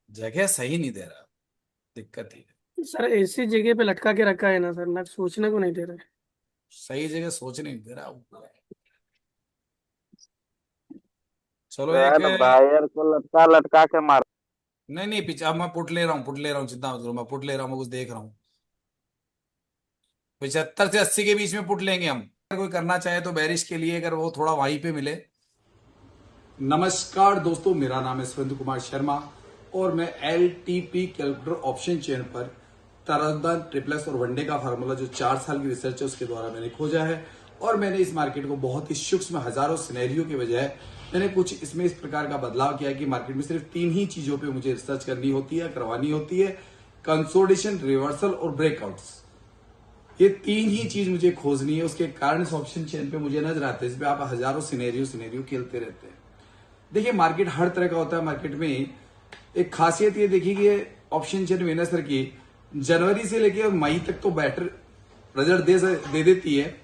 जगह सही नहीं दे रहा, दिक्कत ही है। सर ऐसी जगह पे लटका के रखा है ना सर, ना सोचने को नहीं दे रहे। सही जगह सोचने नहीं दे रहा हूँ। चलो एक। सर वायर को लटका लटका के मार। नहीं नहीं, पीछे अब मैं पुट ले रहा हूँ, पुट ले रहा हूँ, चिंता मत करो, मैं पुट ले रहा हूँ, मैं कुछ देख रहा हूँ। 75 से 80 के बीच में पुट लेंगे हम। अगर कोई करना चाहे तो बैरिश के लिए, अगर वो थोड़ा वहीं पे मिले। नमस्कार दोस्तों, मेरा नाम है सुरेंद्र कुमार शर्मा और मैं L T P calculator option chain पर तरह ट्रिपलेक्स और वनडे का फार्मूला जो 4 साल की रिसर्च है उसके द्वारा मैंने खोजा है। और मैंने इस मार्केट को बहुत ही सूक्ष्म हजारों सिनेरियो के बजाय मैंने कुछ इसमें इस प्रकार का बदलाव किया कि मार्केट में सिर्फ 3 ही चीजों पे मुझे रिसर्च करनी होती है, करवानी होती है। कंसोलिडेशन, रिवर्सल और ब्रेकआउट्स। ये 3 ही चीज मुझे खोजनी है। उसके कारण इस ऑप्शन चेन पे मुझे नजर आता है, इस पे आप हजारों सिनेरियो सिनेरियो खेलते रहते हैं। देखिए, मार्केट हर तरह का होता है। मार्केट में एक खासियत ये देखिए कि ऑप्शन चेन विनसर की जनवरी से लेकर मई तक तो बेटर रिजल्ट दे देती है।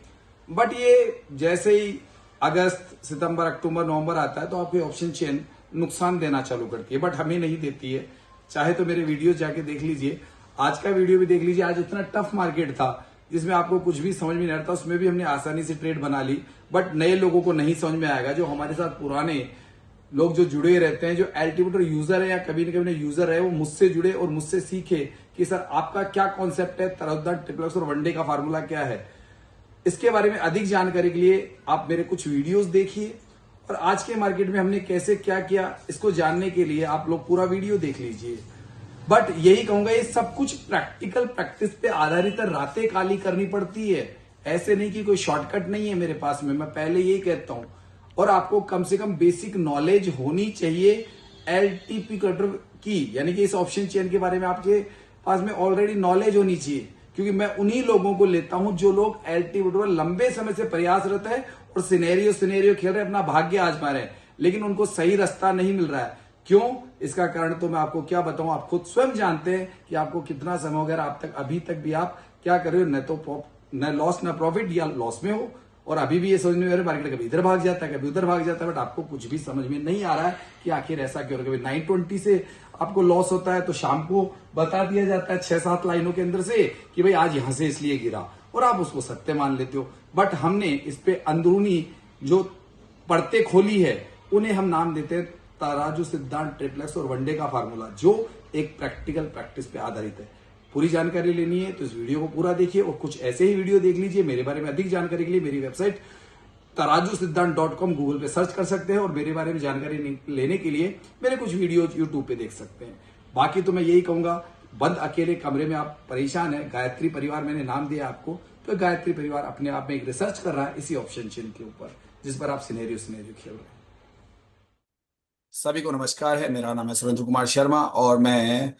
बट ये जैसे ही अगस्त, सितंबर, अक्टूबर, नवंबर आता है तो आपकी ऑप्शन चेन नुकसान देना चालू करती है। बट हमें नहीं देती है। चाहे तो मेरे वीडियो जाके देख लीजिए, आज का वीडियो भी देख लीजिए। आज इतना टफ मार्केट था जिसमें आपको कुछ भी समझ में नहीं आता, उसमें भी हमने आसानी से ट्रेड बना ली। बट नए लोगों को नहीं समझ में आएगा। जो हमारे साथ पुराने लोग जो जुड़े रहते हैं, जो एल्टीमीटर यूजर है या कभी न कभी यूजर है, वो मुझसे जुड़े और मुझसे सीखे कि सर आपका क्या कॉन्सेप्ट है, तरह ट्रिपलेक्स और वनडे का फार्मूला क्या है। इसके बारे में अधिक जानकारी के लिए आप मेरे कुछ वीडियोस देखिए और आज के मार्केट में हमने कैसे क्या किया इसको जानने के लिए आप लोग पूरा वीडियो देख लीजिए। बट यही कहूंगा, ये सब कुछ प्रैक्टिकल प्रैक्टिस पे आधारित है। रातें काली करनी पड़ती है। ऐसे नहीं कि कोई शॉर्टकट नहीं है मेरे पास में, मैं पहले यही कहता हूं। और आपको कम से कम बेसिक नॉलेज होनी चाहिए एलटीपी कटर की, यानी कि इस ऑप्शन चेन के बारे में आपके पास में ऑलरेडी नॉलेज होनी चाहिए। क्योंकि मैं उन्हीं लोगों को लेता हूं जो लोग एलटीपी कटर लंबे समय से प्रयासरत है और सिनेरियो सिनेरियो खेल रहे हैं, अपना भाग्य आजमा रहे हैं, लेकिन उनको सही रास्ता नहीं मिल रहा है। क्यों? इसका कारण तो मैं आपको क्या बताऊं, आप खुद स्वयं जानते हैं कि आपको कितना समय हो गया, आप तक अभी तक भी आप क्या कर रहे हो, न तो न लॉस न प्रॉफिट, या लॉस में हो। और अभी भी ये समझ में आ रहा है मार्केट कभी इधर भाग जाता है, कभी उधर भाग जाता है। बट आपको कुछ भी समझ में नहीं आ रहा है कि आखिर ऐसा क्यों। कभी 920 से आपको लॉस होता है तो शाम को बता दिया जाता है 6-7 लाइनों के अंदर से कि भाई आज यहां से इसलिए गिरा, और आप उसको सत्य मान लेते हो। बट हमने इस पे अंदरूनी जो परतें खोली है उन्हें हम नाम देते हैं तराजू सिद्धांत, ट्रिपलेक्स और वनडे का फार्मूला, जो एक प्रैक्टिकल प्रैक्टिस पे आधारित है। पूरी जानकारी लेनी है तो इस वीडियो को पूरा देखिए और कुछ ऐसे ही वीडियो देख लीजिए। मेरे बारे में अधिक जानकारी के लिए मेरी वेबसाइट tarajusiddhant.com गूगल पे सर्च कर सकते हैं और मेरे बारे में जानकारी लेने के लिए मेरे कुछ वीडियो यूट्यूब पे देख सकते हैं। बाकी तो मैं यही कहूंगा, बंद अकेले कमरे में आप परेशान है, गायत्री परिवार मैंने नाम दिया आपको, तो गायत्री परिवार अपने आप में एक रिसर्च कर रहा है इसी ऑप्शन चेन के ऊपर जिस पर आप सिनेरियो सिनेरियो खेल रहे हैं। सभी को नमस्कार है, मेरा नाम है सुरेंद्र कुमार शर्मा और मैं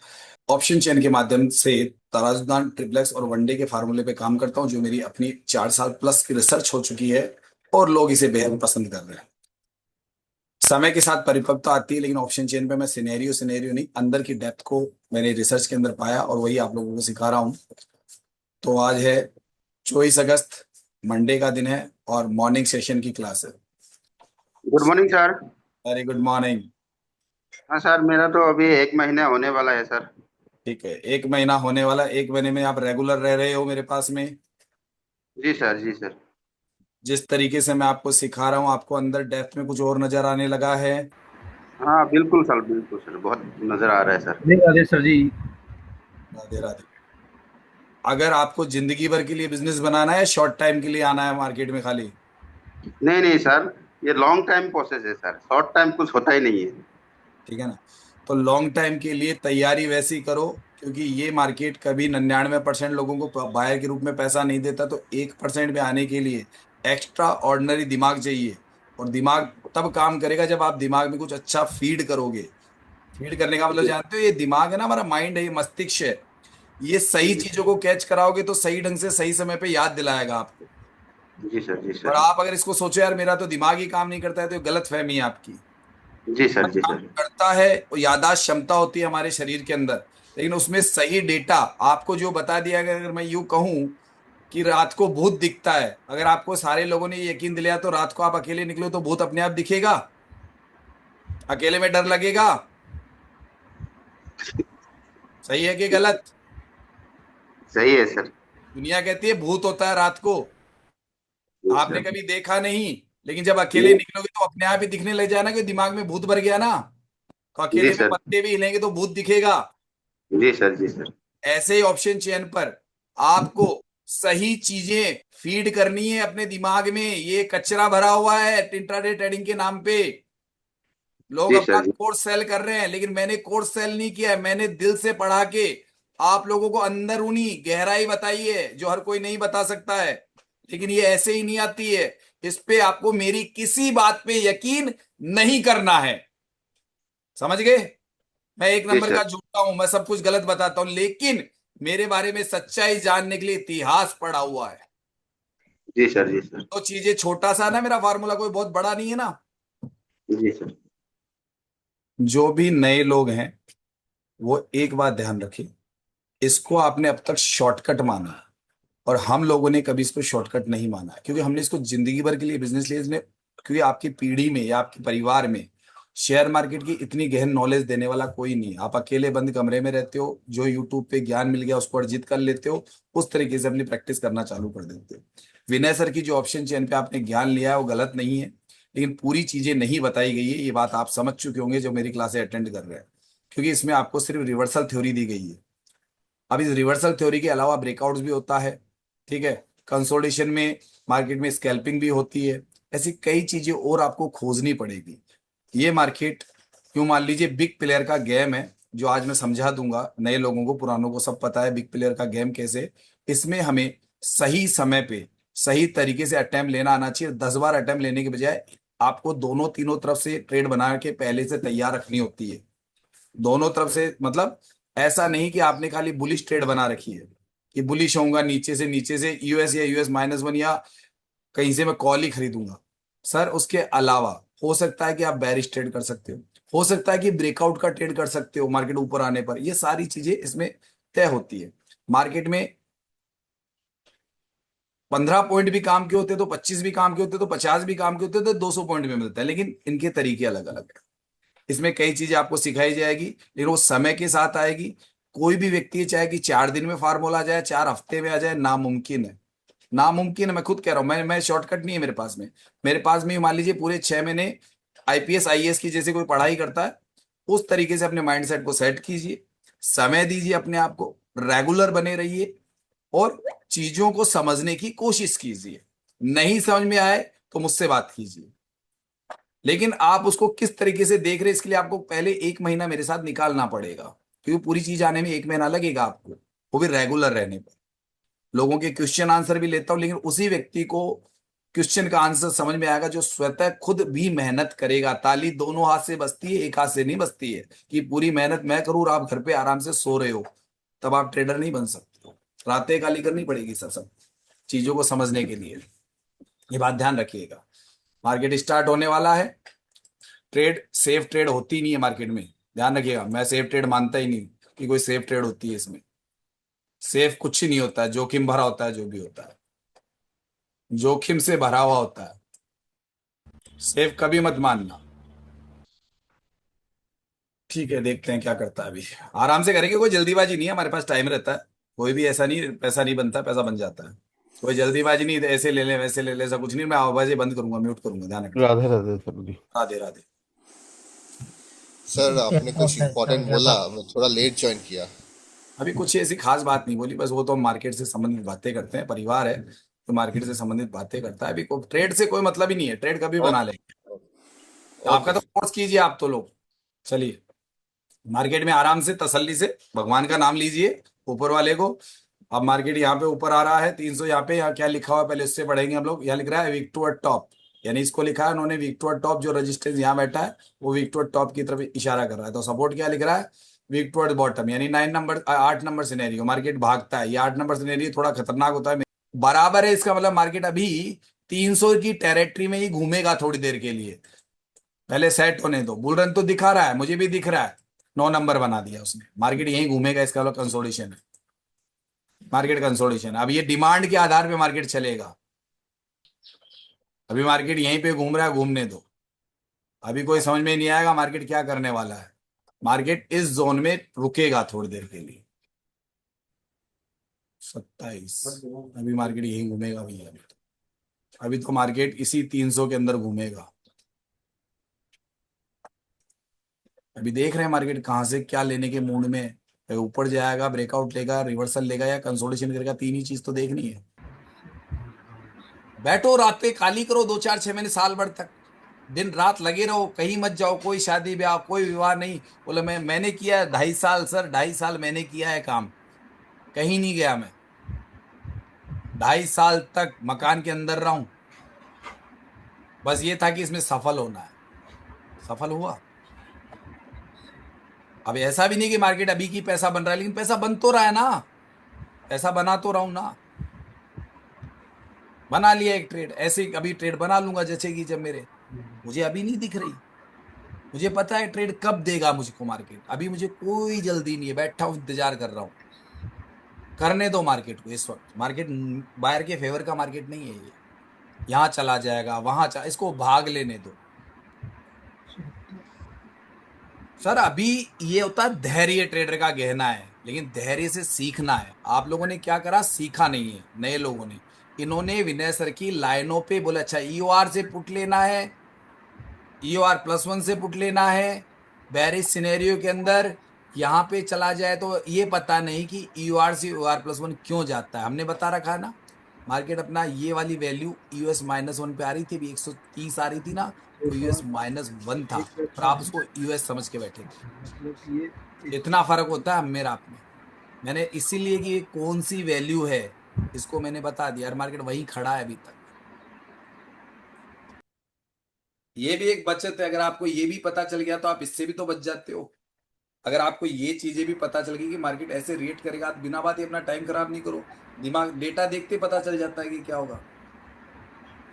ऑप्शन चेन के माध्यम से तराजदान, ट्रिप्लेक्स और वनडे के फार्मूले पे काम करता हूं, जो मेरी अपनी 4 साल प्लस की रिसर्च हो चुकी है और लोग इसे बेहद पसंद कर रहे हैं। समय के साथ परिपक्वता आती है, लेकिन ऑप्शन चेन पे मैं सिनेरियो सिनेरियो नहीं, अंदर की डेप्थ को मैंने रिसर्च के अंदर पाया और वही आप लोगों को सिखा रहा हूँ। तो आज है 24 अगस्त, मंडे का दिन है और मॉर्निंग सेशन की क्लास है। Good morning sir. Very good morning. हाँ सर, मेरा तो अभी 1 महीना होने वाला है सर। ठीक है, 1 महीना होने वाला। 1 महीने में आप रेगुलर रह रहे हो मेरे पास में। जी सर, जी सर। जिस तरीके से मैं आपको सिखा रहा हूँ, आपको अंदर डेप्थ में कुछ और नजर आने लगा है। हाँ बिल्कुल सर, बहुत नजर आ रहा है सर। राधे राधे सर जी। राधे राधे। अगर आपको जिंदगी भर के लिए बिजनेस बनाना है, शॉर्ट टाइम के लिए आना है मार्केट में खाली। नहीं नहीं सर, ये लॉन्ग टाइम प्रोसेस है सर, शॉर्ट टाइम कुछ होता ही नहीं है। ठीक है ना? तो लॉन्ग टाइम के लिए तैयारी वैसी करो, क्योंकि ये मार्केट कभी 99% लोगों को बायर के रूप में पैसा नहीं देता। तो 1% में आने के लिए एक्स्ट्रा ऑर्डिनरी दिमाग चाहिए। और दिमाग तब काम करेगा जब आप दिमाग में कुछ अच्छा फीड करोगे। फीड करने का मतलब जी जानते हो, ये दिमाग है ना, हमारा माइंड है, ये मस्तिष्क है। ये सही जी चीजों को कैच कराओगे तो सही ढंग से सही समय पे याद दिलाएगा आपको। जी सर, जी और सर। आप अगर इसको सोचो यार मेरा तो दिमाग ही काम नहीं करता है, तो ये गलत फहमी है आपकी। जी सर, जी काम सर। करता है, वो याददाश्त क्षमता होती है हमारे शरीर के अंदर। लेकिन उसमें सही डेटा आपको जो बता दिया गया, अगर मैं यूं कहूं कि रात को भूत दिखता है, अगर आपको सारे लोगों ने ये यकीन दिलाया तो रात को आप अकेले निकलो तो भूत अपने आप दिखेगा? अकेले में डर लगेगा? सही है कि गलत? सही है सर। दुनिया कहती है भूत होता है रात को, जी आपने सर। कभी देखा नहीं, लेकिन जब अकेले जी। निकलोगे तो अपने आप ही दिखने लग जाए ना कि दिमाग में भूत भर गया ना, तो जी अकेले में सर। पत्ते भी हिलेंगे तो भूत दिखेगा। जी सर। जी सर। ऐसे ही ऑप्शन चेन पर आपको सही चीजें फीड करनी है अपने दिमाग में। ये कचरा भरा हुआ है इंट्राडे ट्रेडिंग के नाम पे। लोग जी अपना सर। जी कोर्स सेल कर रहे हैं, लेकिन मैंने कोर्स सेल नहीं किया है, मैंने दिल से पढ़ा के आप लोगों को अंदरूनी गहराई बताई है जो हर कोई नहीं बता सकता है। लेकिन ये ऐसे ही नहीं आती है। इस पे आपको मेरी किसी बात पे यकीन नहीं करना है, समझ गए? मैं एक जी नंबर सर। का झूठा हूं, मैं सब कुछ गलत बताता हूं, लेकिन मेरे बारे में सच्चाई जानने के लिए इतिहास पढ़ा हुआ है। जी सर। जी सर। तो चीजें छोटा सा ना, मेरा फार्मूला कोई बहुत बड़ा नहीं है ना। जी सर। जो भी नए लोग हैं वो एक बात ध्यान रखें, इसको आपने अब तक शॉर्टकट माना है, और हम लोगों ने कभी इसको शॉर्टकट नहीं माना है, क्योंकि हमने इसको जिंदगी भर के लिए बिजनेस लिए इसमें। क्योंकि आपकी पीढ़ी में या आपके परिवार में शेयर मार्केट की इतनी गहन नॉलेज देने वाला कोई नहीं है। आप अकेले बंद कमरे में रहते हो, जो यूट्यूब पे ज्ञान मिल गया उसको अर्जित कर लेते हो, उस तरीके से अपनी प्रैक्टिस करना चालू कर देते हो। विनय सर की जो ऑप्शन चेन पे आपने ज्ञान लिया है वो गलत नहीं है, लेकिन पूरी चीजें नहीं बताई गई है, ये बात आप समझ चुके होंगे जो मेरी क्लासे अटेंड कर रहे हैं। क्योंकि इसमें आपको सिर्फ रिवर्सल थ्योरी दी गई है। अब इस रिवर्सल थ्योरी के अलावा ब्रेकआउट्स भी होता है, ठीक है, कंसोलिडेशन में मार्केट में स्कैल्पिंग भी होती है। ऐसी कई चीजें और आपको खोजनी पड़ेगी। ये मार्केट क्यों, मान लीजिए बिग प्लेयर का गेम है, जो आज मैं समझा दूंगा नए लोगों को, पुरानों को सब पता है बिग प्लेयर का गेम कैसे। इसमें हमें सही समय पे सही तरीके से अटेम्प्ट लेना आना चाहिए। 10 बार अटेम्प्ट लेने के बजाय आपको दोनों तीनों तरफ से ट्रेड बना के पहले से तैयार रखनी होती है। दोनों तरफ से मतलब ऐसा नहीं कि आपने खाली बुलिश ट्रेड बना रखी है कि बुलिश होऊंगा नीचे से यूएस या यूएस -1 या कहीं से मैं कॉल ही खरीदूंगा। सर उसके अलावा हो सकता है कि आप बेरिश ट्रेड कर सकते हो सकता है कि ब्रेकआउट का ट्रेड कर सकते हो मार्केट ऊपर आने पर। ये सारी चीजें इसमें तय होती है। मार्केट में 15 पॉइंट भी काम के होते तो 25 भी काम के होते तो 50 भी काम के होते तो 200 पॉइंट भी मिलता है, लेकिन इनके तरीके अलग अलग है। इसमें कई चीजें आपको सिखाई जाएगी, लेकिन वो समय के साथ आएगी। कोई भी व्यक्ति चाहे कि 4 दिन में फार्मूला आ जाए, 4 हफ्ते में आ जाए, नामुमकिन है। नामुमकिन है, मैं खुद कह रहा हूं। मैं शॉर्टकट नहीं है मेरे पास में। मेरे पास में मान लीजिए पूरे 6 महीने आईपीएस आईएएस की जैसे कोई पढ़ाई करता है, उस तरीके से अपने माइंडसेट को सेट कीजिए, समय दीजिए अपने आप को, रेगुलर बने रहिए, और चीजों को समझने की कोशिश कीजिए। नहीं समझ में आए तो मुझसे बात कीजिए, लेकिन आप उसको किस तरीके से देख रहे हैं इसके लिए आपको पहले 1 महीना मेरे साथ निकालना पड़ेगा, क्योंकि पूरी चीज आने में 1 महीना लगेगा आपको, वो भी रेगुलर रहने पर। लोगों के क्वेश्चन आंसर भी लेता हूं, लेकिन उसी व्यक्ति को क्वेश्चन का आंसर समझ में आएगा जो स्वतः खुद भी मेहनत करेगा। ताली दोनों हाथ से बजती है, एक हाथ से नहीं बजती है कि पूरी मेहनत मैं करूं और आप घर पे आराम से सो रहे हो। तब आप ट्रेडर नहीं बन सकते हो। रातें काली करनी पड़ेगी सर सब चीजों को समझने के लिए। ये बात ध्यान रखिएगा। मार्केट स्टार्ट होने वाला है। ट्रेड सेफ ट्रेड होती नहीं है मार्केट में, ध्यान रखिएगा। मैं सेफ ट्रेड मानता ही नहीं कि कोई सेफ ट्रेड होती है इसमें। सेफ कुछ ही नहीं होता है, जोखिम भरा होता है जो भी होता है, जोखिम से भरा हुआ होता है। सेफ कभी मत मानना। ठीक है, देखते हैं क्या करता है। अभी आराम से करेंगे, कोई जल्दीबाजी नहीं है, हमारे पास टाइम रहता है। कोई भी ऐसा नहीं पैसा नहीं बनता, पैसा बन जाता है। कोई जल्दीबाजी नहीं, ऐसे ले ले वैसे ले ले, ऐसा कुछ नहीं। मैं आवाजें बंद करूंगा, म्यूट करूंगा, ध्यान रखिए। राधे राधे सर जी। राधे राधे। सर आपने कुछ इम्पोर्टेंट बोला, मैं थोड़ा लेट ज्वाइन किया। अभी कुछ ऐसी खास बात नहीं बोली, बस वो तो हम मार्केट से संबंधित बातें करते हैं, परिवार है तो मार्केट से संबंधित बातें करता है। अभी कोई ट्रेड से कोई मतलब ही नहीं है, ट्रेड कभी बना ओके। लेंगे। आपका ओके। तो कोर्स कीजिए आप तो लोग। चलिए, मार्केट में आराम से तसल्ली से भगवान का नाम लीजिए, ऊपर वाले को। अब मार्केट यहाँ पे ऊपर आ रहा है 300, यहाँ पे, यहाँ क्या लिखा हुआ है पहले उससे पढ़ेंगे हम लोग। यहाँ लिख रहा है वीक टूवर्ड टॉप, यानी इसको लिखा है उन्होंने वीक टूवर्ड टॉप। जो रजिस्टेंस यहाँ बैठा है वो वीक टूवर्ड टॉप की तरफ इशारा कर रहा है। तो सपोर्ट क्या लिख रहा है, वीक टूवर्ड बॉटम, यानी 9 नंबर 8 नंबर सिनेरियो। मार्केट भागता है, ये 8 नंबर सिनेरियो थोड़ा खतरनाक होता है। बराबर है, इसका मतलब मार्केट अभी 300 की टेरिटरी में ही घूमेगा थोड़ी देर के लिए, पहले सेट होने दो। बुल रन तो दिखा रहा है, मुझे भी दिख रहा है, 9 नंबर बना दिया उसने। मार्केट यहीं घूमेगा, इसका मतलब कंसोलिडेशन है। मार्केट कंसोलिडेशन, अब ये डिमांड के आधार पे मार्केट चलेगा। अभी मार्केट यहीं पे घूम रहा है, घूमने दो। अभी कोई समझ में नहीं आएगा मार्केट क्या करने वाला है। मार्केट इस जोन में रुकेगा थोड़ी देर के लिए। 27 अभी मार्केट यही घूमेगा भैया। अभी तो मार्केट इसी 300 के अंदर घूमेगा। अभी देख रहे हैं मार्केट कहां से क्या लेने के मूड में है। ऊपर जाएगा, ब्रेकआउट लेगा, रिवर्सल लेगा या कंसोलिडेशन करेगा, तीन ही चीज तो देखनी है। बैठो रात पे खाली करो 2 4 6 महीने साल भर तक, दिन रात लगे रहो, कहीं मत जाओ, कोई शादी ब्याह कोई विवाह नहीं। बोले मैंने किया है 2.5 साल सर, 2.5 साल मैंने किया है काम, कहीं नहीं गया मैं। 2.5 साल तक मकान के अंदर रहा हूं, बस ये था कि इसमें सफल होना है, सफल हुआ। अब ऐसा भी नहीं कि मार्केट अभी की पैसा बन रहा है, लेकिन पैसा बन तो रहा है ना, पैसा बना तो रहा हूं ना। बना लिया एक ट्रेड, ऐसे ही अभी ट्रेड बना लूंगा जैसे कि जब मेरे, मुझे अभी नहीं दिख रही। मुझे पता है ट्रेड कब देगा मुझको मार्केट, अभी मुझे कोई जल्दी नहीं है, बैठा हूं इंतजार कर रहा हूं। करने दो मार्केट को, इस वक्त मार्केट बायर के फेवर का मार्केट नहीं है ये। यहां चला जाएगा वहां इसको भाग लेने दो सर। अभी ये होता है धैर्य ट्रेडर का गहना है, लेकिन धैर्य से सीखना है। आप लोगों ने क्या करा, सीखा नहीं है। नए लोगों ने, इन्होंने विनय सर की लाइनों पे बोले अच्छा ईओआर से पुट लेना है, EOR+1 से पुट लेना है, बेरिश सिनेरियो के अंदर यहाँ पे चला जाए तो ये पता नहीं कि EOR से EOR+1 क्यों जाता है। हमने बता रखा है ना, मार्केट अपना ये वाली वैल्यू US-1 पे आ रही थी, अभी 130 आ रही थी ना, तो US-1 था और आप उसको US समझ के बैठे थे। इतना फर्क होता है हम मेरा आप में। मैंने इसीलिए कि ये कौन सी वैल्यू है इसको मैंने बता दिया, और मार्केट वही खड़ा है अभी तक। ये भी एक बचत है, अगर आपको ये भी पता चल गया तो आप इससे भी तो बच जाते हो। अगर आपको ये चीजें भी पता चल गई कि मार्केट ऐसे रेट करेगा, आप बिना बात ही अपना टाइम खराब नहीं करो, दिमाग डेटा देखते पता चल जाता है कि क्या होगा।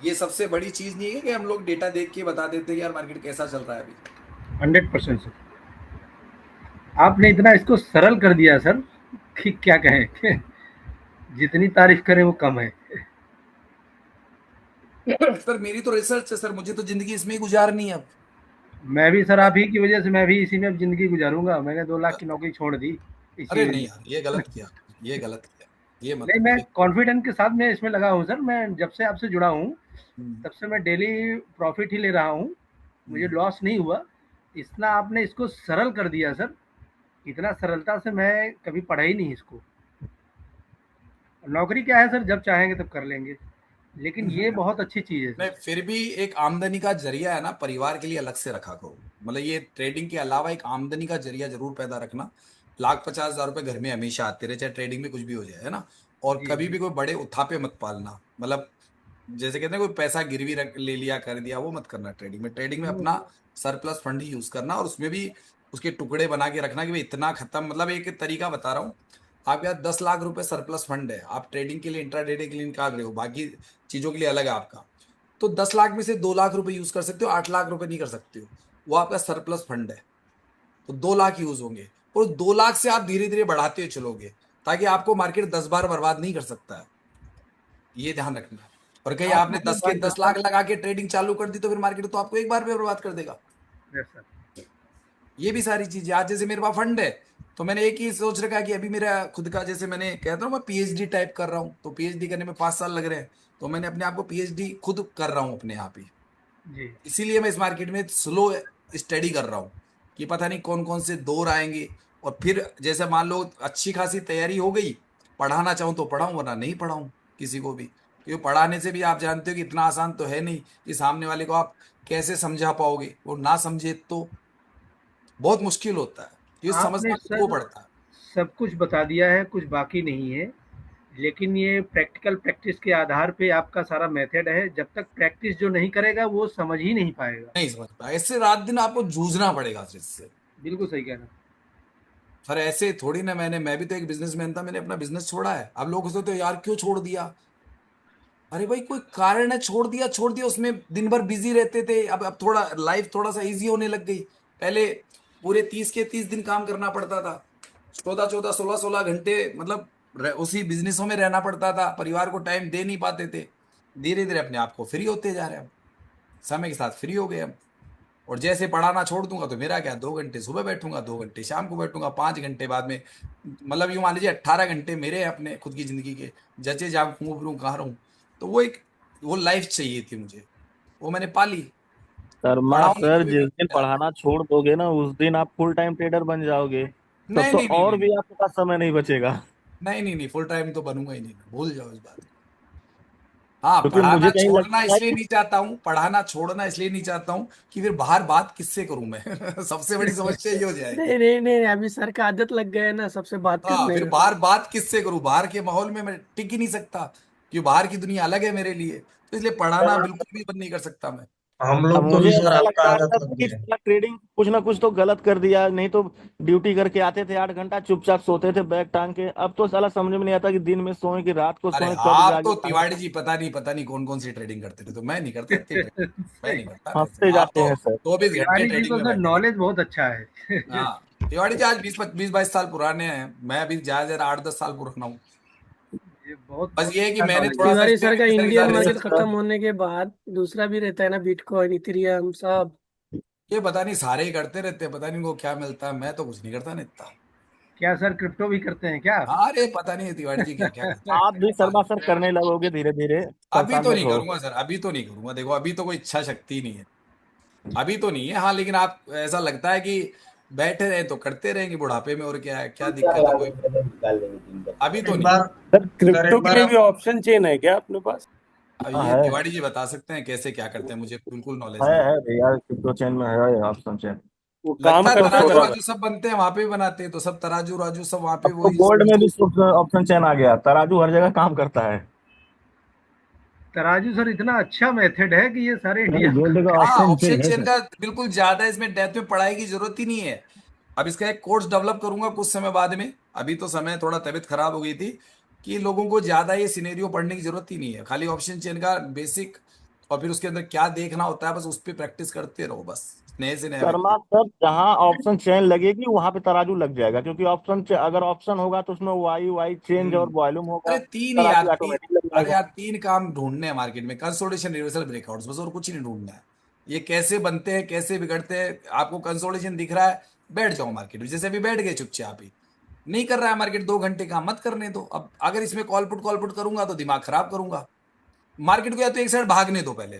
ये सबसे बड़ी चीज नहीं है कि हम लोग डेटा देख के बता देते हैं कि यार मार्केट कैसा चल रहा है अभी। 100% सर, आपने इतना इसको सरल कर दिया सर कि क्या कहें। जितनी तारीफ करें वो कम है। सर मेरी तो रिसर्च है सर, मुझे तो जिंदगी इसमें ही गुजारनी है अब। मैं भी सर आप ही की वजह से मैं भी इसी में अब जिंदगी गुजारूंगा। मैंने 2 लाख की नौकरी छोड़ दी अरे इसी नहीं वजह यार, से। ये गलत किया, ये गलत किया, ये मत नहीं, करो मैं ये। कॉन्फिडेंट के साथ मैं इसमें लगा हूँ सर। मैं जब से आपसे जुड़ा हूँ हम्म, तब से मैं डेली प्रॉफिट ही ले रहा हूँ, मुझे हम्म। लॉस नहीं हुआ। इतना आपने इसको सरल कर दिया सर, इतना सरलता से मैं कभी पढ़ा ही नहीं इसको। नौकरी क्या है सर, जब चाहेंगे तब कर लेंगे, लेकिन ये बहुत अच्छी चीज़ है नहीं, सर। फिर भी एक आमदनी का जरिया है ना, परिवार के लिए अलग से रखा करो। मतलब ये ट्रेडिंग के अलावा एक आमदनी का जरिया जरूर पैदा रखना। 1,50,000 रुपए घर में हमेशा आते रहे, चाहे ट्रेडिंग में कुछ भी हो जाए, है ना। और जी, कभी जी। भी कोई बड़े उठापे मत पालना, मतलब जैसे कहते हैं कोई पैसा गिरवी रख ले लिया कर दिया, वो मत करना। ट्रेडिंग में, ट्रेडिंग में अपना सरप्लस फंड ही यूज करना, और उसमें भी उसके टुकड़े बना के रखना कि भाई इतना खत्म। मतलब एक तरीका बता रहा हूँ, आपके पास 10 लाख रुपए सरप्लस फंड है, आप ट्रेडिंग के लिए इंट्राडे के लिए निकाल रहे हो, बाकी चीजों के लिए अलग है आपका, तो 10 लाख में से 2 लाख रुपए यूज कर सकते हो, 8 लाख रुपए नहीं कर सकते हो। वो आपका सरप्लस फंड है, तो 2 लाख यूज होंगे। और 2 लाख से आप धीरे धीरे बढ़ाते हुए चलोगे, ताकि आपको मार्केट 10 बार बर्बाद नहीं कर सकता है, ये ध्यान रखना। और कहीं आप आपने मतलब 10 के 10 लाख लगा के ट्रेडिंग चालू कर दी, तो फिर मार्केट तो आपको एक बार में बर्बाद कर देगा। Yes sir. ये भी सारी चीजें, आज जैसे मेरे पास फंड है, तो मैंने एक ही सोच रखा है कि अभी मेरा खुद का, जैसे मैंने कहता हूँ मैं PhD टाइप कर रहा हूँ, तो PhD करने में 5 साल लग रहे हैं, तो मैंने अपने आप को PhD खुद कर रहा हूँ अपने आप ही। जी। इसीलिए मैं इस मार्केट में स्लो स्टडी कर रहा हूँ कि पता नहीं कौन कौन से दौर आएंगे। और फिर जैसे मान लो अच्छी खासी तैयारी हो गई, पढ़ाना चाहूँ तो पढ़ाऊँ, वरना नहीं पढ़ाऊँ किसी को भी, क्योंकि पढ़ाने से भी आप जानते हो कि इतना आसान तो है नहीं कि सामने वाले को आप कैसे समझा पाओगे, वो ना समझे तो बहुत मुश्किल होता है, ये आपने समझना खुद को सर पड़ता है। सब कुछ बता दिया है, कुछ बाकी नहीं है, लेकिन ये प्रैक्टिकल प्रैक्टिस के आधार पे आपका सारा मेथड है। जब तक प्रैक्टिस जो नहीं करेगा वो समझ ही नहीं पाएगा। नहीं समझ पाया, इससे रात दिन आपको जूझना पड़ेगा फिर इससे। बिल्कुल सही कह रहे हैं। सर ऐसे थोड़ी ना, मैं भी तो एक बिजनेसमैन था, मैंने अपना बिजनेस छोड़ा है। अब लोग सोचते हो यार क्यों छोड़ दिया, अरे भाई कोई कारण है, छोड़ दिया छोड़ दिया, उसमें दिन भर बिजी रहते थे। अब थोड़ा लाइफ थोड़ा सा इजी होने लग गई। पहले पूरे 30 के 30 दिन काम करना पड़ता था, 14 14 16 16 घंटे, मतलब उसी बिजनेसों में रहना पड़ता था, परिवार को टाइम दे नहीं पाते थे। धीरे धीरे अपने आप को फ्री होते जा रहे हैं हम, समय के साथ फ्री हो गए हम। और जैसे पढ़ाना छोड़ दूंगा तो मेरा क्या, 2 घंटे सुबह बैठूंगा, 2 घंटे शाम को बैठूंगा, 5 घंटे बाद में, मतलब यूं मान लीजिए 18 घंटे मेरे अपने खुद की जिंदगी के, जचे जहाँ घूमूं फिरूं कहाँ रहूं। तो वो लाइफ चाहिए थी मुझे, वो मैंने पाली। शर्मा पढ़ाऊं नहीं तो सर, भी जिस दिन मेरा। पढ़ाना छोड़ दोगे ना उस दिन आप फुल टाइम ट्रेडर बन जाओगे। तब नहीं तो नहीं नहीं और नहीं भी आपके पास समय नहीं बचेगा। नहीं नहीं नहीं, फुल टाइम तो बनूंगा ही नहीं मैं, भूल जाओ इस बात को। हाँ, क्योंकि पढ़ाना मुझे कहीं छोड़ना लगता है इसलिए कि नहीं चाहता हूँ, पढ़ाना छोड़ना इसलिए नहीं चाहता हूँ कि फिर बाहर बात किससे करूं मैं। सबसे बड़ी समस्या ये हो जाएगी। नहीं नहीं नहीं, अभी सर का आदत लग गया है ना सबसे बात हाँ, करने फिर का। बाहर बात किससे करूं, बाहर के माहौल में मैं टिक ही नहीं सकता, क्योंकि बाहर की दुनिया अलग है मेरे लिए, तो इसलिए पढ़ाना बिल्कुल भी बंद नहीं कर सकता मैं। हम अब लोग को मुझे भी सर ऐसा आपका लगता है आदत सर लग कि गया है। साला ट्रेडिंग कुछ ना कुछ तो गलत कर दिया, नहीं तो ड्यूटी करके आते थे 8 घंटा चुपचाप सोते थे बैग टांग के। अब तो साला समझ में नहीं आता कि दिन में सोए कि रात को अरे सोए, कब आप जागे तो खाना तिवाड़ी खाए। जी पता नहीं कौन कौन सी ट्रेडिंग करते थे, तो मैं नहीं करता इतनी ट्रेडिंग, मैं नहीं करता वैसे। हंसते आप जाते तो हैं सर। 24 घंटे तिवारी जी ट्रेडिंग को में सर बैठे रहते। नॉलेज बहुत अच्छा है। हाँ, तिवाड़ी जी आज 20-22 साल पुराने हैं, मैं अभी ज्यादा से ज्यादा 8-10 साल पुराना हूँ। ये बहुत बस बहुत ये है कि अच्छा मैंने नॉलेज है। थोड़ा सा तिवारी इसमें सर का भी सर के इंडियन साथ अरे मार्केट रिसर्च किया। खत्म सर, होने के बाद दूसरा भी रहता है ना, बिटकॉइन, इथेरियम सब। ये पता नहीं सारे ही करते रहते हैं, पता नहीं इनको क्या मिलता है, मैं तो कुछ नहीं करता ना इतना। क्या सर क्रिप्टो भी करते हैं क्या? हाँ, अरे पता नहीं तिवाड़ी जी क्या क्या करते आप भी हैं शर्मा आगे। सर करने लगोगे धीरे धीरे। अभी परेशान तो मत नहीं हो। करूंगा सर, अभी तो नहीं करूंगा, देखो अभी तो कोई इच्छा शक्ति नहीं है, अभी तो नहीं है। हाँ, लेकिन आप ऐसा लगता है कि बैठे रहे तो करते रहेंगे बुढ़ापे में, और क्या है, क्या दिक्कत है कोई, अभी तो एक नहीं। बार सर सर क्रिप्टो एक के बार लिए भी आप ऑप्शन चेन है क्या अपने पास? अब हाँ ये है तिवाड़ी जी बता सकते हैं कैसे क्या करते हैं, मुझे बिल्कुल नॉलेज है नहीं है। है भैया, क्रिप्टो चेन में है ऑप्शन चेन। वो काम लगता है अब तो कैसे तराजू सोचा करता राजू सब बनते हैं वहां पे भी बनाते हैं, तो सब तराजू राजू सब वहां पे अब तो वही गोल्ड सब। में भी ऑप्शन चेन आ गया, तराजू हर जगह काम करता है। तराजू सर इतना अच्छा मेथड है कि ये सारे नहीं, इंडिया गोल्ड का हाँ, ऑप्शन ऑप्शन चेन है चेन सर। का बिल्कुल ज्यादा इसमें डेप्थ में पढ़ाई की जरूरत ही नहीं है। अब इसका एक कोर्स डेवलप करूंगा कुछ समय बाद में, अभी तो समय थोड़ा तबीयत खराब हो गई थी, कि लोगों को ज्यादा ये सिनेरियो पढ़ने की जरूरत ही नहीं है, खाली ऑप्शन चेन का बेसिक, और फिर उसके अंदर क्या देखना होता है बस उस पर प्रैक्टिस करते रहो, बस नए से नया शर्मा व्यक्ति। सर, जहाँ ऑप्शन चेन लगेगी वहां पे तराजू लग जाएगा, क्योंकि अगर ऑप्शन होगा तो उसमें वाई वाई चेंज और हम्म। वॉल्यूम होगा। अरे तीन ही यार, तराजू ऑटोमेटिक लग अरे जाएगा। यार 3 काम ढूंढने हैं मार्केट में, कंसोलिडेशन, रिवर्सल, ब्रेकआउट्स, बस और कुछ नहीं ढूंढना है। ये कैसे बनते हैं कैसे बिगड़ते हैं, आपको कंसोलिडेशन दिख रहा है, बैठ जाओ मार्केट में, जैसे अभी बैठ गए चुपचाप ही। नहीं कर रहा है मार्केट 2 घंटे काम, मत करने दो। अब अगर इसमें कॉल पुट करूंगा तो दिमाग खराब करूंगा। मार्केट को या तो एक साइड भागने दो पहले,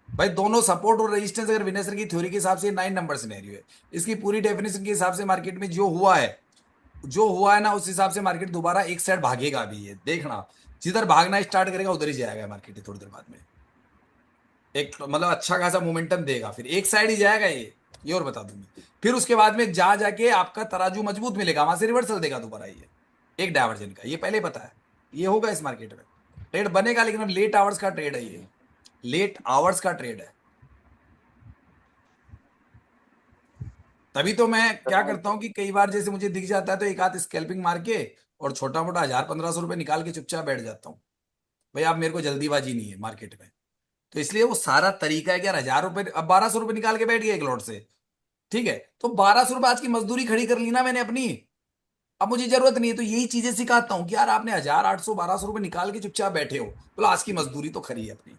भाई दोनों सपोर्ट और रेजिस्टेंस, अगर विनेसर की थ्योरी के हिसाब से 9 नंबर सिनेरियो है, इसकी पूरी डेफिनेशन के हिसाब से मार्केट में जो हुआ है ना, उस हिसाब से मार्केट दोबारा एक साइड भागेगा भी, ये देखना, जिधर भागना स्टार्ट करेगा उधर ही जाएगा मार्केट थोड़ी देर बाद में, एक मतलब अच्छा खासा मोमेंटम देगा, फिर एक साइड ही जाएगा ये और बता दूं मैं। फिर उसके बाद में जा जाके आपका तराजू मजबूत मिलेगा, वहां से रिवर्सल देगा दोबारा ये, एक डायवर्जन का, ये पहले पता है, ये होगा इस मार्केट में, ट्रेड बनेगा, लेकिन अब लेट आवर्स का ट्रेड है ये, लेट आवर्स का ट्रेड है। तभी तो मैं क्या करता हूं कि कई बार जैसे मुझे दिख जाता है तो एक हाथ स्कैल्पिंग मार के और छोटा मोटा 1000-1500 रुपए निकाल के चुपचाप बैठ जाता हूँ। भाई अब मेरे को जल्दीबाजी नहीं है मार्केट में, तो इसलिए वो सारा तरीका है कि यार 1000 रुपए, अब 1200 रुपए निकाल के बैठ गया एक लॉट से, ठीक है, तो 1200 रुपए आज की मजदूरी खड़ी कर ली ना मैंने अपनी, अब मुझे जरूरत नहीं है, तो यही चीजें सिखाता हूँ कि यार आपने 1800-1200 रुपए निकाल के चुपचाप बैठे हो, बोलो आज की मजदूरी तो खरी है अपनी,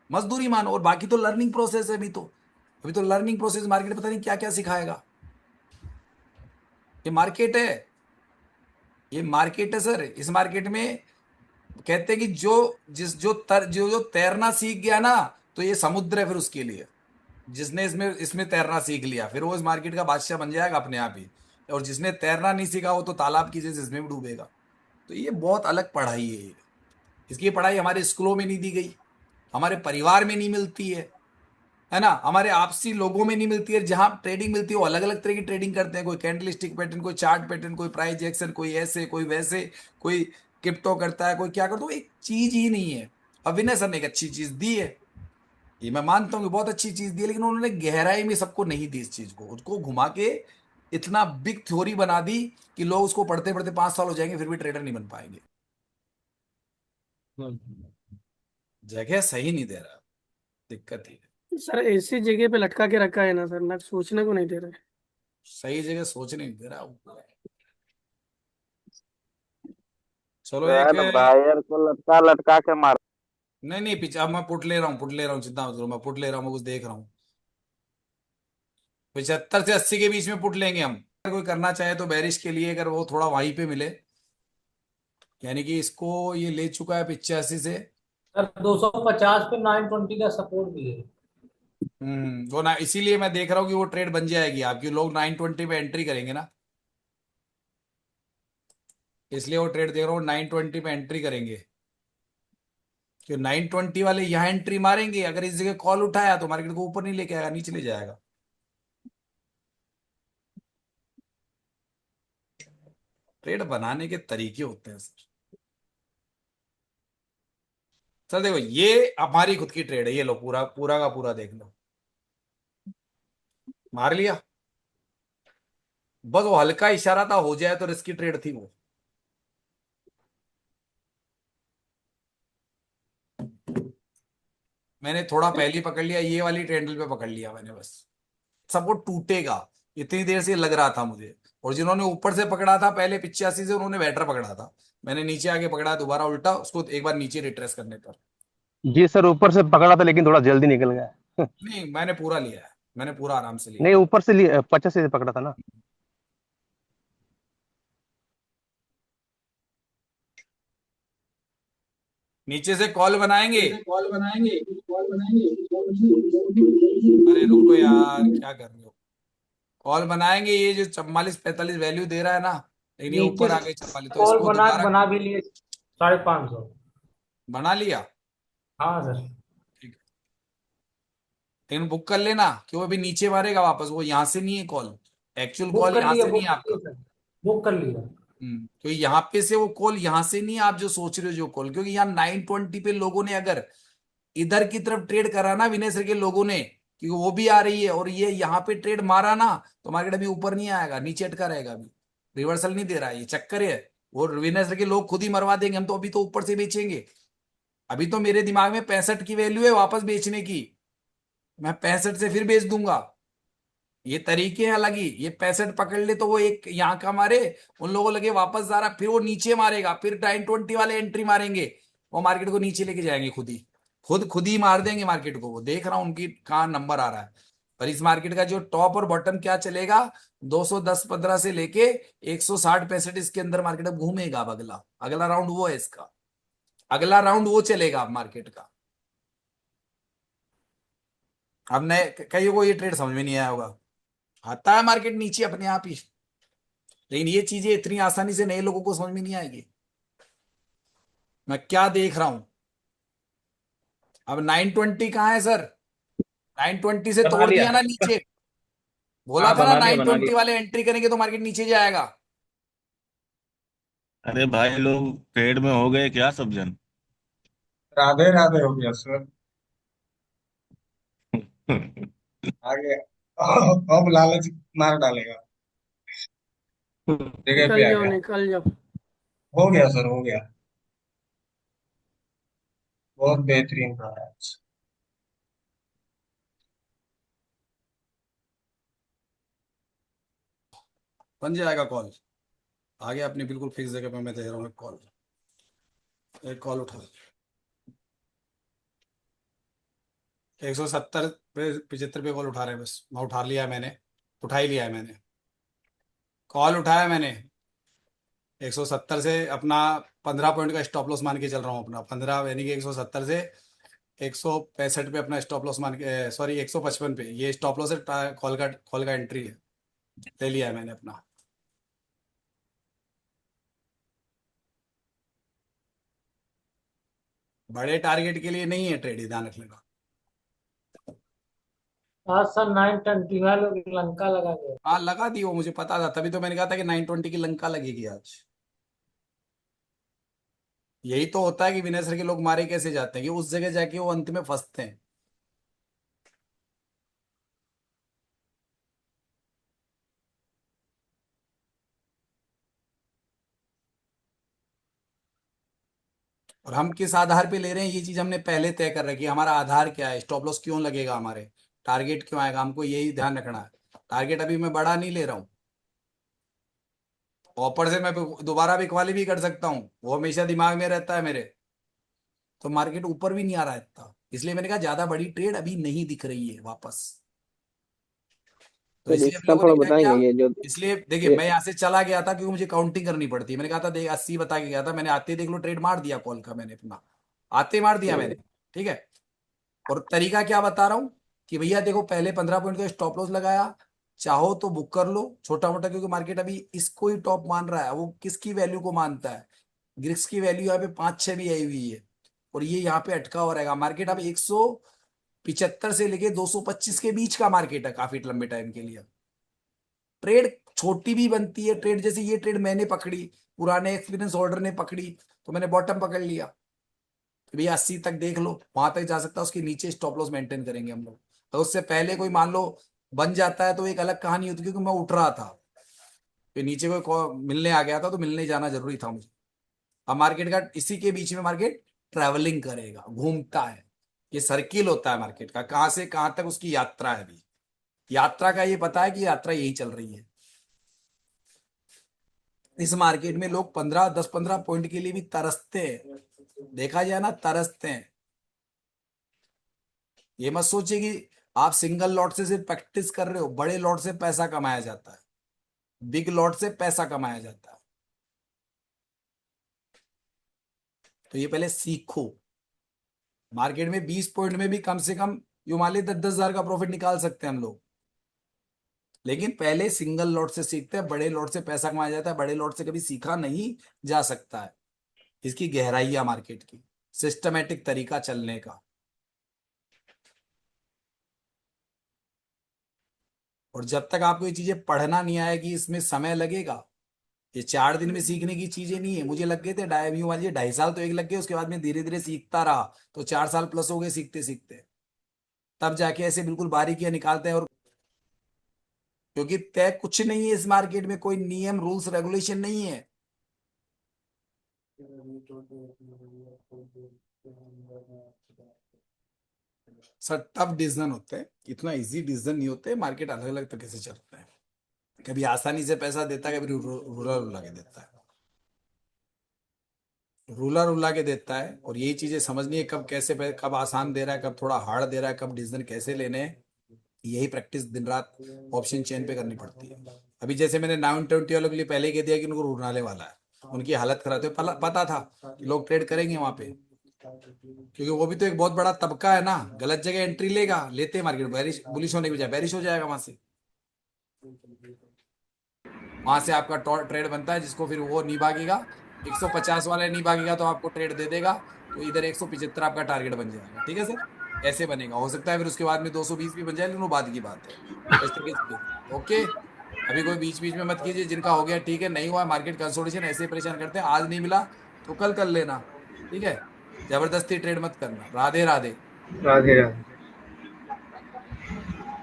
मजदूरी मानो, और बाकी तो लर्निंग प्रोसेस है। अभी तो लर्निंग प्रोसेस, मार्केट पता नहीं क्या क्या सिखाएगा। ये मार्केट है, ये मार्केट है सर, इस मार्केट में कहते हैं कि जो तैरना सीख गया ना, तो ये समुद्र है फिर उसके लिए, जिसने इसमें इसमें तैरना सीख लिया फिर वो इस मार्केट का बादशाह बन जाएगा अपने आप ही, और जिसने तैरना नहीं सीखा वो तो तालाब की जैसे इसमें भी डूबेगा। तो ये बहुत अलग पढ़ाई है ये। इसकी पढ़ाई हमारे स्कूलों में नहीं दी गई, हमारे परिवार में नहीं मिलती है ना, हमारे आपसी लोगों में नहीं मिलती है, जहां ट्रेडिंग मिलती है वो अलग अलग तरह की ट्रेडिंग करते हैं, कोई कैंडल स्टिक पैटर्न, कोई चार्ट पैटर्न, कोई प्राइस एक्शन, कोई ऐसे कोई वैसे, कोई क्रिप्टो करता है, कोई क्या करता है, वो एक चीज ही नहीं है। अब विनय सर ने एक अच्छी चीज दी है, ये मैं मानता हूँ कि बहुत अच्छी चीज दी है, लेकिन उन्होंने गहराई में सबको नहीं दी, इस चीज को उसको घुमा के इतना बिग थ्योरी बना दी कि लोग उसको पढ़ते पढ़ते 5 साल हो जाएंगे फिर भी ट्रेडर नहीं बन पाएंगे। जगह सही नहीं दे रहा, दिक्कत ही है। सर ऐसी जगह पे लटका के रखा है ना सर, ना सोचने को नहीं दे रहे। सही जगह सोचने नहीं दे रहा। चलो एक, सर बायर को लटका लटका के मार। नहीं नहीं पीछे, अब मैं पुट ले रहा हूँ चिंता मत करो, मैं पुट ले रहा हूँ, मैं कुछ देख रहा हूँ। 75 से 80 के बीच में पुट लेंगे हम। अगर कोई करना चाहे तो बेरिश के लिए, अगर वो थोड़ा वहीं पे मिले, यानी कि इसको ये ले चुका है 85 से। सर 250 पे 920 का सपोर्ट भी है। वो ना, इसीलिए मैं देख रहा हूँ कि वो ट्रेड बन जाएगी आपकी, लोग 920 पे एंट्री करेंगे ना, इसलिए वो ट्रेड देख रहा हूँ 920 पे एंट्री करेंगे। कि 920 वाले यहाँ एंट्री मारेंगे, अगर इस जगह कॉल उठाया तो मार्केट को ऊपर नहीं लेके आएगा, नीचे ले जाएगा। ट्रेड बनाने के तरीके होते हैं सर। सर देखो, ये हमारी खुद की ट्रेड है, ये लो पूरा पूरा का पूरा देख लो, मार लिया। बस वो हल्का इशारा था, हो जाए तो रिस्की ट्रेड थी वो। मैंने थोड़ा पहले ही पकड़ लिया, ये वाली ट्रेंडल पे पकड़ लिया मैंने बस। सपोर्ट टूटेगा इतनी देर से लग रहा था मुझे, और जिन्होंने ऊपर से पकड़ा था पहले 85 से, उन्होंने बेटर पकड़ा था। मैंने नीचे आके पकड़ा दोबारा उल्टा, उसको एक बार नीचे रिट्रेस करने पर। जी सर, ऊपर से पकड़ा था लेकिन थोड़ा जल्दी निकल गया। नहीं, मैंने पूरा लिया है, मैंने पूरा आराम से लिया नहीं, है। ऊपर से लिए 50 से पकड़ा था ना। नीचे से कॉल बनाएंगे। कॉल बनाएंगे, कॉल बनाएंगे। अरे रुको यार, क्या कर रहे हो। कॉल बनाएंगे, ये जो 44-45 वैल्यू दे रहा है ना, लेकिन ये नीचे ऊपर आ से गई 44, तो कॉल इसको दोबारा बना भी लिए 550। बना लिया। हाँ सर। ठीक है, लेकिन बुक कर लेना कि वो अभी नीचे मारेगा वापस, वो यहां से नहीं है कॉल, एक्चुअल कॉल यहां से नहीं है बुक कर आपका। लिया सर, बुक कर लिया। क्योंकि यहाँ पे से वो कॉल यहां से नहीं है, आप जो सोच रहे हो जो कॉल, क्योंकि यहाँ 920 पे लोगों ने अगर इधर की तरफ ट्रेड करा ना, विनय सर के लोगों ने, क्योंकि वो भी आ रही है, और ये यहाँ पे ट्रेड मारा ना, तो मार्केट अभी ऊपर नहीं आएगा, नीचे अटका रहेगा, अभी रिवर्सल नहीं दे रहा है, ये चक्कर है। वो विनय सर के लोग खुद ही मरवा देंगे, हम तो अभी तो ऊपर से बेचेंगे। अभी तो मेरे दिमाग में 65 की वैल्यू है वापस बेचने की, मैं 65 से फिर बेच दूंगा। ये तरीके हैं अलग ही, ये 65 पकड़ ले तो वो एक यहाँ का मारे, उन लोगों लगे वापस जा रहा, फिर वो नीचे मारेगा, फिर 920 वाले एंट्री मारेंगे, वो मार्केट को नीचे लेके जाएंगे, खुद ही मार देंगे मार्केट को। वो देख रहा हूं उनकी कहाँ नंबर आ रहा है। पर इस मार्केट का जो टॉप और बॉटम क्या चलेगा, 210-15 से लेके 160-65 इसके अंदर मार्केट अब घूमेगा। अब अगला अगला राउंड वो है इसका, अगला राउंड वो चलेगा अब मार्केट का। अब नए कईयों को ये ट्रेड समझ में नहीं आया होगा, आता है मार्केट नीचे अपने आप ही, लेकिन ये चीजें इतनी आसानी से नए लोगों को समझ में नहीं आएगी। मैं क्या देख रहा हूं, अब 920 कहाँ है सर, 920 से बना तोड़ लिया दिया ना नीचे, बोला हाँ था ना बना 920 लिया। वाले एंट्री करेंगे तो मार्केट नीचे जाएगा। अरे भाई लोग ट्रेड में हो गए क्या सब जन? राधे राधे हो गया सर। आगे अब लालच मार डालेगा, जगह पे निकल आ जाओ गया। निकल जाओ। हो गया सर, हो गया। बहुत बेहतरीन रहा है। बन जाएगा कॉल, आगे अपनी बिल्कुल फिक्स जगह पे मैं दे रहा हूँ कॉल। एक कॉल उठा, 170 पे 75 पे कॉल उठा रहे हैं, बस मैं उठा लिया है, मैंने उठा ही लिया है, मैंने कॉल उठाया मैंने। 170 से अपना 15 पॉइंट का स्टॉप लॉस मान के चल रहा हूँ अपना, 15 यानी कि 170 से 165 पे अपना स्टॉप लॉस मान के, सॉरी 155 पे, ये स्टॉप लॉस है, कॉल का एंट्री है, ले लिया है मैंने अपना। बड़े टारगेट के लिए नहीं है ट्रेड, ध्यान रख लेना। आज सर 920 वालों की लंका लगा गया। हाँ लगा दी, वो मुझे पता था, तभी तो मैंने कहा था कि 920 की लंका लगेगी आज। यही तो होता है कि विनय सर के लोग मारे कैसे जाते हैं, कि उस जगह जाके वो अंत में फंसते हैं। और हम किस आधार पे ले रहे हैं, ये चीज हमने पहले तय कर रखी है, हमारा आधार क्या है, स्टॉप लॉस क्यों लगेगा, हमारे टारगेट क्यों आएगा, हमको यही ध्यान रखना है। टारगेट अभी मैं बड़ा नहीं ले रहा हूँ, ऊपर से मैं दोबारा भी इक्वाली भी कर सकता हूँ, वो हमेशा दिमाग में रहता है मेरे। तो मार्केट ऊपर भी नहीं आ रहा है इतना, इसलिए मैंने कहा ज्यादा बड़ी ट्रेड अभी नहीं दिख रही है वापस। तो इसलिए हम इसका लोगों थोड़ा ने क्या किया, बताएंगे ये जो इसलिए देखिए ये मैं यहाँ से चला गया था क्योंकि मुझे काउंटिंग करनी पड़ती है। मैंने कहा था देख 80 बता के गया था, मैंने आते ही देख लो ट्रेड मार दिया कॉल का, मैंने अपना आते ही मार दिया मैंने। ठीक है, और तरीका क्या बता रहा हूं कि भैया देखो पहले 15 पॉइंट का स्टॉप लॉस लगाया, चाहो तो बुक कर लो छोटा मोटा, क्योंकि मार्केट अभी इसको ही टॉप मान रहा है। वो किसकी वैल्यू को मानता है, ग्रिक्स की वैल्यू यहाँ पे 5-6 भी आई हुई है, और ये यहाँ पे अटका हो रहेगा। मार्केट अब 175 से लेके 225 के बीच का मार्केट है काफी लंबे टाइम के लिए। ट्रेड छोटी भी बनती है ट्रेड, जैसे ये ट्रेड मैंने पकड़ी, पुराने एक्सपीरियंस होल्डर ने पकड़ी, तो मैंने बॉटम पकड़ लिया कि भैया 80 तक देख लो, वहां तक जा सकता है, उसके नीचे स्टॉप लॉस मेंटेन करेंगे हम लोग। तो उससे पहले कोई मान लो बन जाता है तो एक अलग कहानी होती है, क्योंकि मैं उठ रहा था फिर नीचे कोई मिलने आ गया था तो मिलने जाना जरूरी था मुझे। अब मार्केट का इसी के बीच में मार्केट ट्रैवलिंग करेगा, घूमता है, ये सर्किल होता है मार्केट का, कहां से कहां तक उसकी यात्रा है। अभी यात्रा का ये पता है कि यात्रा यही चल रही है। इस मार्केट में लोग 10-15 पॉइंट के लिए भी तरसते हैं, देखा जाए ना, तरसते हैं। ये मत सोचिए कि आप सिंगल लॉट से सिर्फ प्रैक्टिस कर रहे हो, बड़े लॉट से पैसा कमाया जाता है, बिग लॉट से पैसा कमाया जाता है। तो ये पहले सीखो। मार्केट में 20 पॉइंट में भी कम से कम यू मान ली 10-10 हजार का प्रॉफिट निकाल सकते हैं हम लोग, लेकिन पहले सिंगल लॉट से सीखते हैं, बड़े लॉट से पैसा कमाया जाता है। बड़े लॉट से कभी सीखा नहीं जा सकता है, इसकी गहराई है मार्केट की, सिस्टमेटिक तरीका चलने का। और जब तक आपको ये चीजें पढ़ना नहीं आएगी, इसमें समय लगेगा। ये 4 दिन में सीखने की चीजें नहीं है। मुझे लग गए थे यूं वाली 2.5 साल तो एक लग गए, उसके बाद में धीरे धीरे सीखता रहा तो 4 साल प्लस हो गए सीखते सीखते, तब जाके ऐसे बिल्कुल बारीकियां निकालते हैं। और क्योंकि तय कुछ नहीं है इस मार्केट में, कोई नियम रूल्स रेगुलेशन नहीं है। सर टफ डिसीजन होते हैं, इतना इजी डिसीजन नहीं होते। मार्केट अलग अलग तरीके से चलता है, कभी आसानी से पैसा देता है, कभी रूलर रुला के देता है, रूलर रुला के देता है। और यही चीजें समझनी है, कब कैसे कब आसान दे रहा है, कब थोड़ा हार्ड दे रहा है, कब डिसीजन कैसे लेने हैं। यही प्रैक्टिस दिन रात ऑप्शन चेन पे करनी पड़ती है। अभी जैसे मैंने 920 वालों के लिए पहले ही कह दिया कि उनको रुलाने वाला है, उनकी हालत खराब थी, पता था कि लोग ट्रेड करेंगे वहां पे, क्योंकि वो भी तो एक बहुत बड़ा तबका है ना, गलत जगह एंट्री लेगा, लेते मार्केट बैरिश बुलिश होने की बजाय बैरिश हो जाएगा वहां से आपका ट्रेड बनता है, जिसको फिर वो नहीं भागेगा 150 वाला नहीं भागेगा तो आपको ट्रेड दे देगा, तो इधर 175 आपका टारगेट बन जाएगा। ठीक है सर, ऐसे बनेगा। हो सकता है फिर उसके बाद में 220 भी बन जाए, लेकिन वो बाद की बात है। इस तरीके से ओके। अभी कोई बीच बीच में मत कीजिए, जिनका हो गया ठीक है, नहीं हुआ मार्केट कंसोलिडेशन ऐसे ही परेशान करते हैं, आज नहीं मिला तो कल कर लेना। ठीक है, जबरदस्ती ट्रेड मत करना। राधे राधे। राधे राधे।